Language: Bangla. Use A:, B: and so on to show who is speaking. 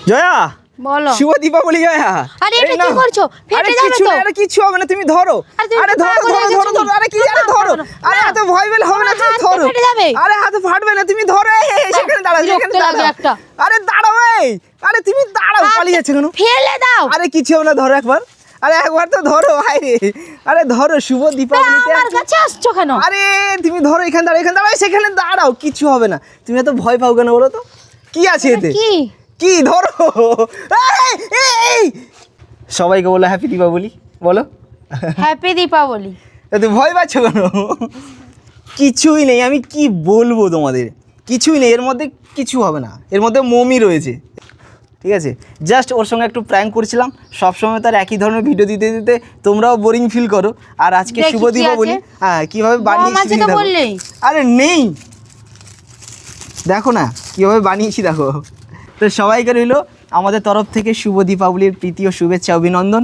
A: জয়া
B: বলো।
A: শুভ দীপাবলি জয়া।
B: আরে এটা কি করছো? ফেটে যাবে তো।
A: আরে কিছু হবে না, তুমি ধরো। আরে ধরো ধরো ধরো ধরো। আরে কি, আরে ধরো। আরে এত ভয় পেলে হবে না, তুমি ধরো।
B: ফেটে যাবে।
A: আরে হাত ফাটবে না, তুমি ধরো। এই সেখানে দাঁড়াও, সেখানে দাঁড়াও। আরে দাঁড়াও। আরে তুমি দাঁড়াও, পালিয়ে যাচ্ছে কেন?
B: ফেলে দাও।
A: আরে কিছু হবে না, ধরো একবার। আরে একবার তো ধরো ভাই রে। আরে ধরো, শুভ দীপাবলিতে
B: আমার কাছে আসছো কেন?
A: আরে তুমি ধরো, এখানে দাঁড়াও, এখানে দাঁড়াও, সেখানে দাঁড়াও। কিছু হবে না, তুমি এত ভয় পাও কেন বলো তো? কি আছে এতে?
B: কি
A: কি ধরো। এই সবাইকে বলো হ্যাপি দীপাবলি বলো।
B: হ্যাপি দীপাবলি।
A: এত ভয় পাচ্ছ কেন? কিছুই নেই, আমি কি বলবো তোমাদের, কিছুই নেই এর মধ্যে, কিছু হবে না। এর মধ্যে মমই রয়েছে, ঠিক আছে? জাস্ট ওর সঙ্গে একটু প্র্যাঙ্ক করছিলাম। সবসময় তার একই ধরনের ভিডিও দিতে দিতে তোমরাও বোরিং ফিল করো। আর আজকে
B: দেখি
A: শুভ
B: কি
A: দীপাবলি,
B: আছে?
A: হ্যাঁ কীভাবে
B: বম
A: বানিয়েছি
B: আছে তো
A: দেখো।
B: বললেই।
A: আরে নেই, দেখো না কীভাবে বানিয়েছি দেখো। তো সবাইকে রইলো আমাদের তরফ থেকে শুভ দীপাবলির প্রীতি ও শুভেচ্ছা অভিনন্দন।